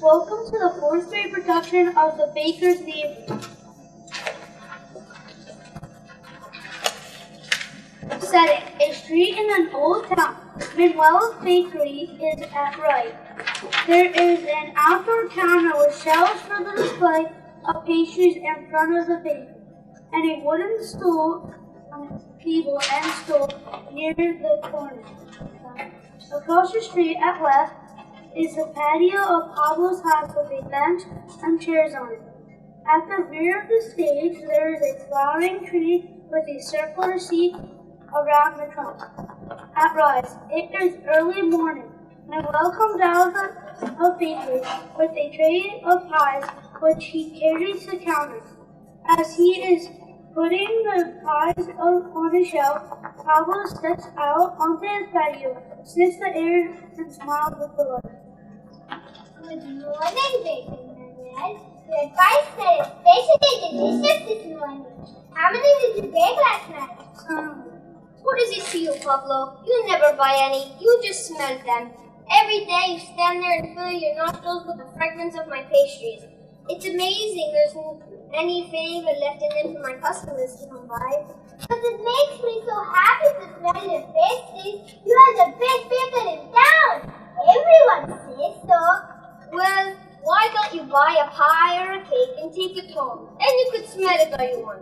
Welcome to the fourth grade production of The Baker's Neighbor. Setting: a street in an old town. Manuel's Bakery is at right. There is an outdoor counter with shelves for the display of pastries in front of the bakery, and a wooden stool, table and stool near the corner. Across the street at left is the patio of Pablo's house with a bench and chairs on it. At the rear of the stage, there is a flowering tree with a circular seat around the trunk. At rise, it is early morning. Manuel comes out of the bakery with a tray of pies, which he carries to the counter. As he is putting the pies on a shelf, Pablo steps out onto his patio, sniffs the air, and smiles with delight. Good morning, Baker Manuel. Your pie smell especially delicious this morning. How many did you bake last night? What does it to you, Pablo? You never buy any. You just smell them. Every day you stand there and fill your nostrils with the fragrance of my pastries. It's amazing there's any flavor left in them for my customers to come by. But it makes me so happy to smell your pastries. You are the best baker in town. Everyone says so. Well, why don't you buy a pie or a cake and take it home? Then you could smell it all you want.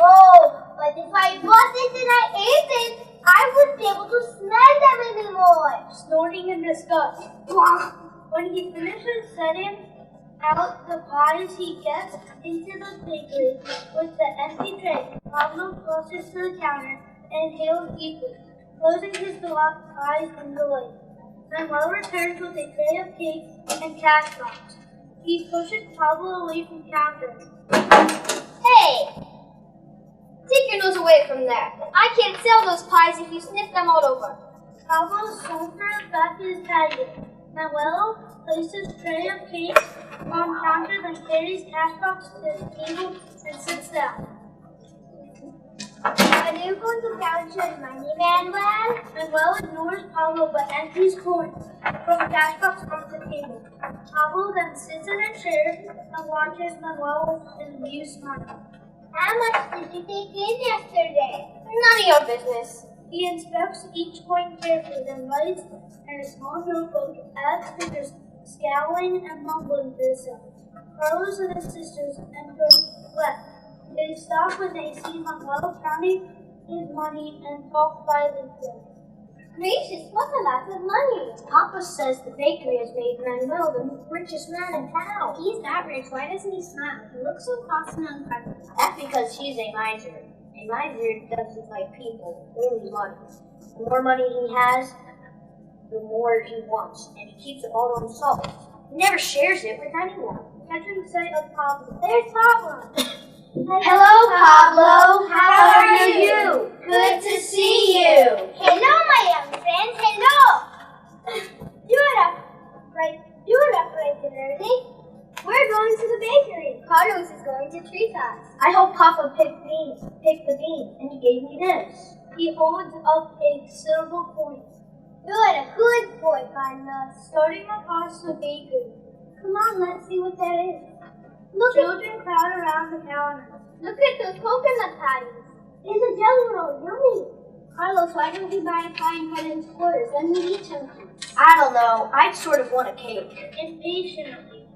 Oh, but if I bought it and I ate it, I wouldn't be able to smell them anymore. Snorting in disgust. When he finishes setting out the pies, he gets into the bakery with the empty tray. Pablo crosses to the counter and hails eagerly, closing his eyes in delight. Manuel returns with a tray of cakes and cash box. He pushes Pablo away from the counter. Hey! Take your nose away from that. I can't sell those pies if you sniff them all over. Pablo saunters back to his patio. Manuel places a tray of cakes on counter, then carries cash box to the table and sits down. Are you going to count your money, Manuel? Manuel ignores Pablo but empties coins from the cash box onto the table. Pablo then sits in a chair and watches Manuel with an amused smile. How much did you take in yesterday? None of your business. He inspects each coin carefully, then writes in a small notebook, adds figures, scowling and mumbling to himself. Carlos and his sisters enter left. They stop when they see Manuel counting his money and talk quietly to him. Gracious, what a lot of money. Papa says the bakery has made Manuel the richest man in town. He's that rich. Why doesn't he smile? He looks so cross and unfriendly. That's because he's a miser. A miser doesn't like people, only money. The more money he has, the more he wants, and he keeps it all to himself. He never shares it with anyone. Catching sight of Pablo. There's Pablo. Hello, Pablo. How are you? Good to see you. Hello, my young friends. Hello. You're up right and early. We're going to the bakery. Carlos is going to treat us. I hope Papa picked the beans, and he gave me this. He holds up a silver coin. You're a good boy, Carlos. Starting across the bakery. Come on, let's see what that is. Children crowd around the counter. Look at those coconut patties. It's a jelly roll. Yummy. Carlos, why don't you buy a pie and cut it into quarters? Then we eat chunky. I don't know. I sort of want a cake. Impatiently.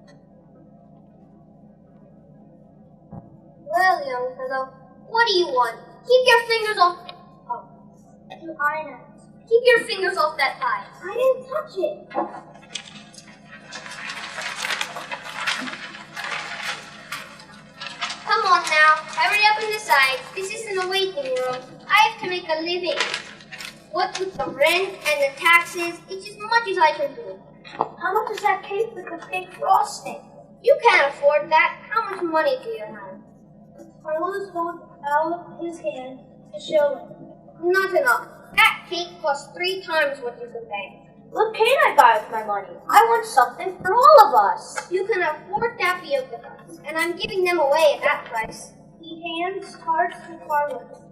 Well, young fellow, what do you want? Keep your fingers off. To Inez. Keep your fingers off that pie. I didn't touch it. Come on now, hurry up and decide. This isn't a waiting room. I have to make a living. What with the rent and the taxes, it's as much as I can do. How much is that cake with the big frosting? You can't afford that. How much money do you have? Carlos holds out his hand to show it. Not enough. That cake costs 3 times what you can pay. What can I buy with my money? I want something for all of us. You can afford tapioca cups, and I'm giving them away at that price. He hands tarts to Carlos.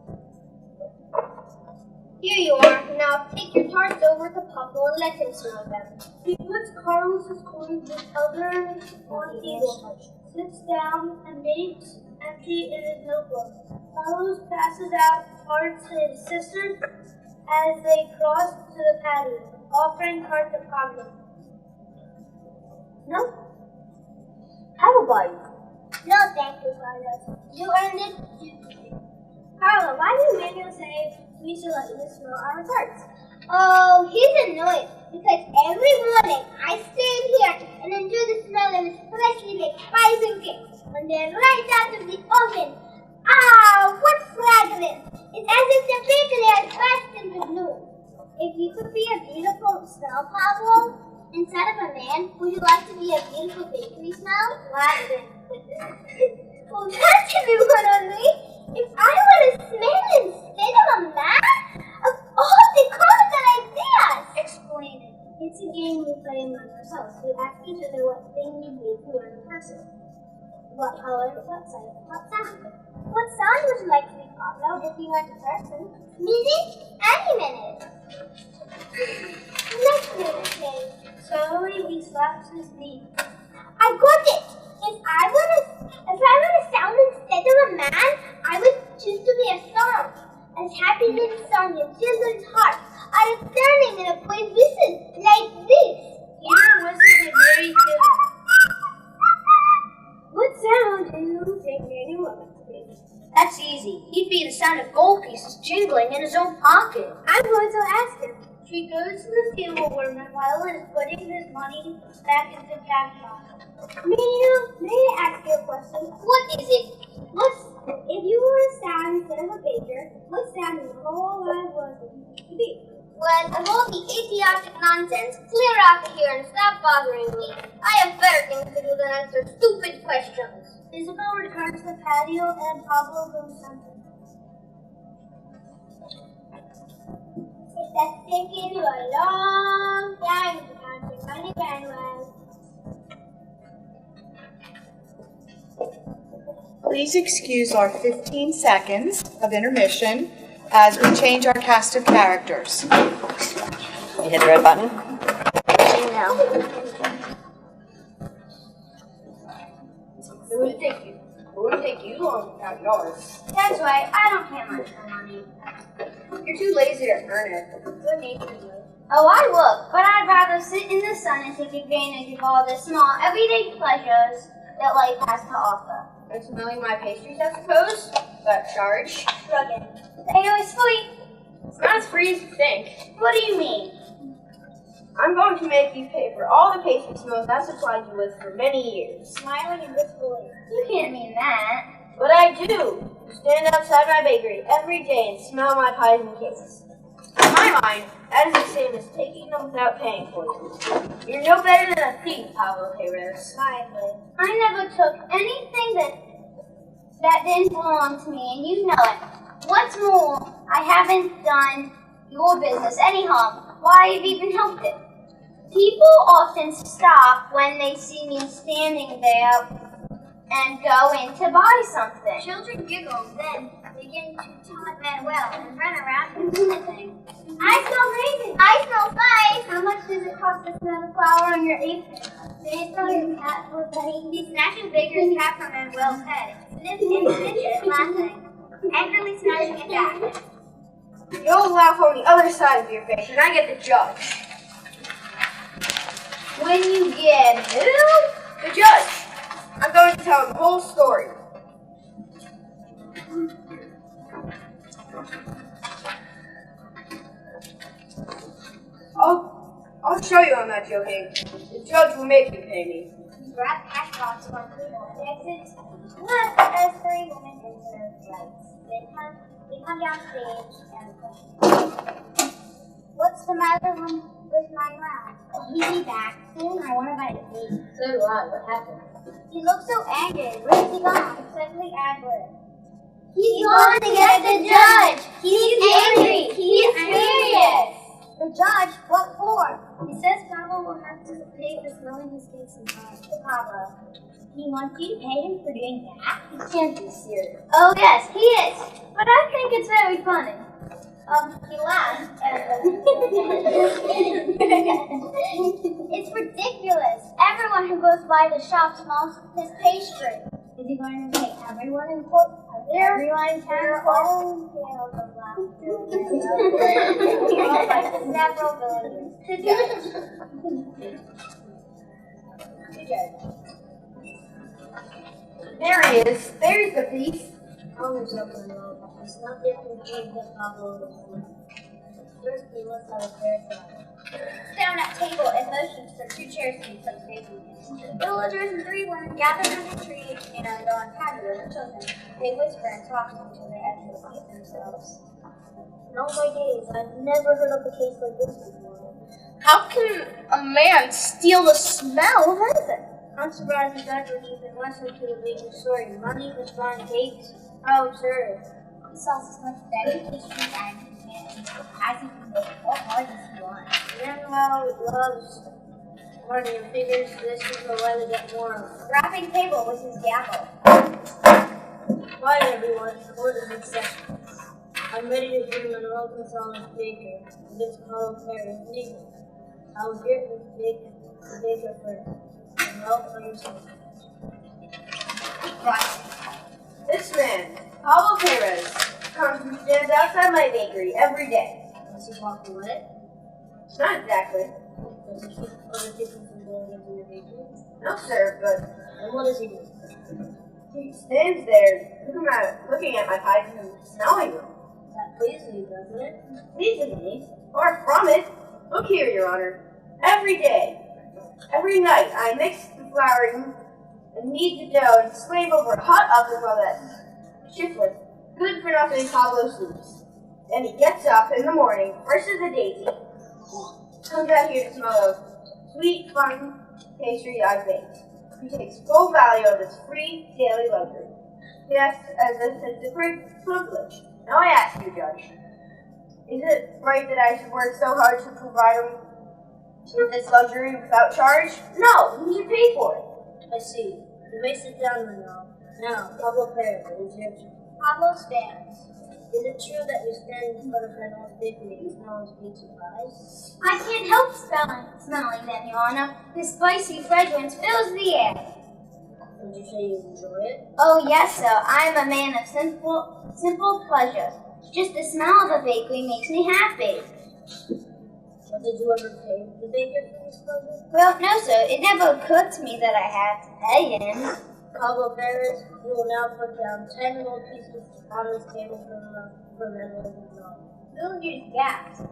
Here you are. Now take your tarts over to Pablo and let him smell them. He puts Carlos's coin with others on the table, sits down, and makes empty in his notebook. Carlos passes out cards to his sisters as they cross to the patio, offering cards to Pablo. No? Have a bite. No, thank you, Carlos. You earned it. Carlo, why did Manuel say we should let you smell our tarts? Oh, he's annoyed because every morning I stand here and enjoy the smell of his freshly baked pies and cakes when they're right out of the oven. Ah, what fragrance! It's as if the bakery has burst into bloom. If you could be a beautiful smell, Pablo, instead of a man, would you like to be a beautiful bakery smell? Latin. Well, that's a new one on me. If I were a smell instead of a man, of all the comical ideas! Explain it. It's a game we play among ourselves. We ask each other what thing we need to learn in person. What color, what size, what sound. What sound would you like to be, Pablo, if you weren't a person? Music? Any minute. Next minute, please. Slowly, he slaps his knee. I got it! If I were a sound instead of a man, I would choose to be a song. As happy little song in children's hearts are turning in a boy's whistle like this. Your whistle is very good. What sound do you think Manuel would be? That's easy. He'd be the sound of gold pieces jingling in his own pocket. I'm going to ask him. She goes to the table where Manuel is putting his money back into the cash box. Manuel, may I ask you a question? What is it? If you were a sound instead of a baker, what sound in the whole wide world would you to be? Well, of all the idiotic nonsense, clear out of here and stop bothering me. I have better things to do than answer stupid questions. Isabel returns to the patio and Pablo goes something. It has taken you a long time to count your money, Manuel. Please excuse our 15 seconds of intermission as we change our cast of characters. You hit the red button? It wouldn't take you long to count yours. That's right, I don't pay much for money. You're too lazy to earn it. Good naturedly. Oh, I would, but I'd rather sit in the sun and take advantage of all the small, everyday pleasures that life has to offer. And smelling my pastries, I suppose? That charge? Shrug it. They are sweet. It's not as free as you think. What do you mean? I'm going to make you pay for all the pastry smells I've supplied you with for many years. Smiling and wistfully. You can't mean that. But I do. You stand outside my bakery every day and smell my pies and cakes. In my mind, that is the same as taking them without paying for them. You're no better than a thief, Pablo Perez. I never took anything that didn't belong to me, and you know it. What's more, I haven't done your business any harm. Why have even helped it? People often stop when they see me standing there and go in to buy something. Children giggle, then begin to taunt Manuel and run around and do anything. I smell raisins. I smell spice. How much does it cost to smell the flour on your apron? They throw his hat for Betty. He snatches Baker's cap from Manuel's head. Sniffs and snitches, laughing, angrily smashing it back. You'll laugh on the other side of your face, and I get the judge. When you get who? The judge! I'm going to tell him the whole story. I'll show you I'm not joking. The judge will make you pay me. Grab cash box from Pluto and exit left as three women enter lights. They come downstage and question. What's the matter with my round? He'll be back soon. I want to buy the cake. So do I. What happened? He looks so angry. Where's he gone? Suddenly angry. He's going to get the judge. He's angry. He's furious. The judge? What for? He says Pablo will have to pay for smelling his cakes and pies. Pablo. He wants you to pay him for doing that? He can't be serious. Oh yes, he is. But I think it's very funny. He laughed and it's ridiculous. Everyone who goes by the shop smells his pastry. Is he going to make everyone in court? Everyone in town all tales of laughter. Like several villagers. To judge. There he is. There's the thief. Only something wrong. It's not different from the Pablo. First, we must have a fair trial. Down at table and motions for 2 chairs to be placed facing him. Villagers and 3 women gathered under the tree and on patio with children. They whisper and talk to each other as they seat themselves. In all my days, I've never heard of a case like this before. How can a man steal the smell of anything? I'm surprised the judge would even listen to the baker's story. Money for buying cakes. How absurd. He sells as much better pastry as he can. As he can make what hard as he wants. Manuel loves money and figures this is the way to get more of. Rapping table with his gavel. Quiet everyone, the court is in session. I'm ready to hear Manuel Gonzalez Baker against Carl Perez Negro. I'll get with the baker first. Manuel, for yourself. Right. This man, Pablo Perez, comes and stands outside my bakery every day. Does he walk away? Not exactly. Does he keep other people from going into your bakery? No, sir, but And what does he do? he stands there looking at my pies and smelling them. That pleases you, doesn't it? Pleases me. Far from it. Look here, Your Honor. Every day, every night, I mix the flour and knead the dough and slave over a hot oven while that shiftless, good-for-nothing Pablo sleeps. Then he gets up in the morning, fresh as a daisy, comes out here to smell the sweet, fun pastry I've baked. He takes full value of his free daily luxury. He acts as if it's a great privilege. Now I ask you, Judge, is it right that I should work so hard to provide him with this luxury without charge? No, he should pay for it. I see. You may sit down, Manuel. Now, Pablo Perez, it is your turn. Pablo stands. Is it true that you stand in front of Manuel's bakery and smell his pizza pies? I can't help smelling them, Your Honor. The spicy fragrance fills the air. Would you say you enjoy it? Oh, yes, sir. I'm a man of simple pleasures. Just the smell of a bakery makes me happy. But did you ever pay the baker for this pleasure? Well, no, sir. It never occurred to me that I had to pay him. Pablo Perez, you will now put down 10 gold pieces on this table for Manuel Gonzalez. Villagers gasped.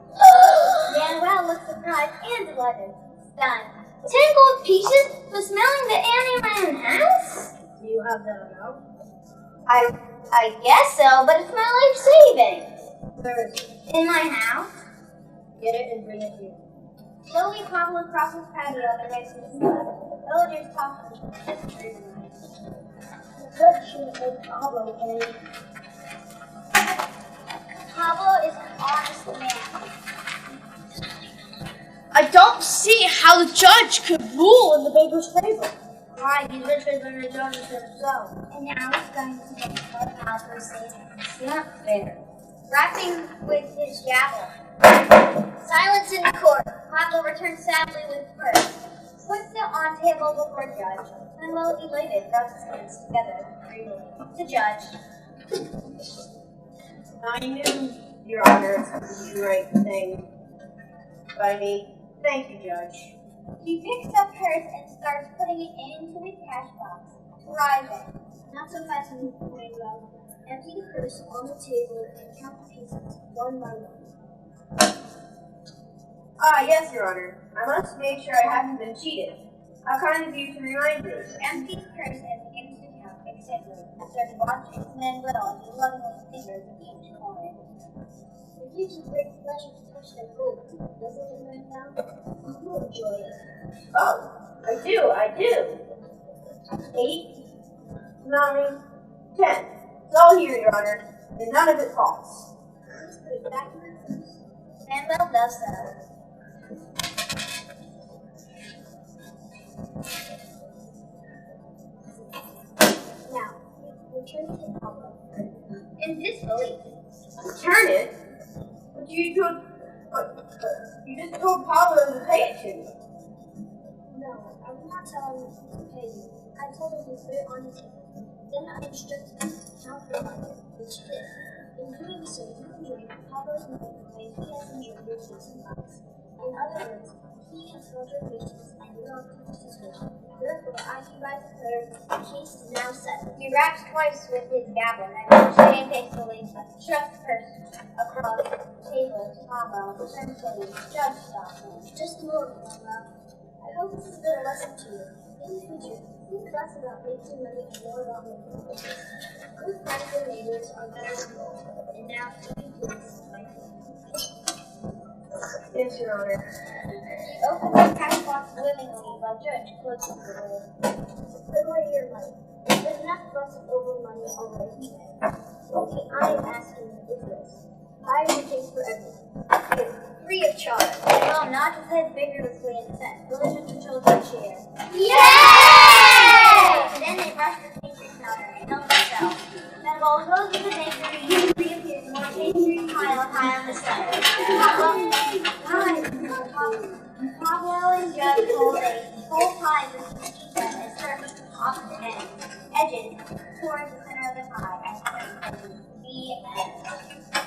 Manuel looked surprised and delighted. Stunned. 10 gold pieces for smelling the air in my own house? Do you have that amount? I guess so, but it's my life savings. Where is it? In my house? Get it and bring it here. Slowly, Pablo crosses patio and makes his son. Villagers talk to him. The judge should make Pablo any. Pablo is an honest man. I don't see how the judge could rule in the baker's favor. Why, he's richer than the judge himself. And now he's going to make more Pablo say it's not fair. Rapping with his gavel. Silence in the court. Pablo returns sadly with purse. Puts it on table before judge. Manuel, elated, rubs his hands together greedily. The judge. I knew, Your Honor, it was the right thing by me. Thank you, Judge. He picks up hers and starts putting it into his cash box. Thriving. Not so fast, Manuel. Empty the purse on the table and count the pieces one by one. Ah, yes, Your Honor. I must make sure I haven't been cheated. How kind of you to remind me. Empty the purse and begins to count exactly. Starts watching Manuel as he lovingly fingers each coin. It gives you great pleasure to touch their gold, doesn't it, Manuel? You enjoy it. Oh, I do. 8, 9, 10. It's all here, Your Honor, and none of it false. Please put it back in the purse. Manuel does so. Now, return to Pablo. In disbelief. Return it? told Pablo to pay it to you. No, I will not tell him to pay you. I told him to put it on the table. Then I instructed him to count the money, which he did. In doing so, you can drink Pablo's money the way he has enjoyed your cakes and pies. In other words, he has filled your patience and you have finished his vision. Therefore, I hereby declare the case is now settled. He raps twice with his gavel and then Shane hastily struck the purse across the table to Pablo, and turned to the judge stopped him. Just a moment, Pablo. I hope this has been a lesson to you. In the future, think less about making money and more about making friends. Good friends and neighbors are better than gold. And now, to you, please, my friend. Yes, Your Honor. He opened the cash box willingly while Judge closed the door. Put away your money. There's enough fussing over money already today. What I am asking you is this. Buy your case for everyone. Free of charge. Well, not to say vigorously in the sense. Religion controls our share. Yay! Then they brushed the pastry counter and helped themselves. Then while goes to the bakery, he reappears more pastry piled high on the side. Pablo and Judge hold a whole pie with pizza and served opposite ends, edges towards the center of the pie, and the end.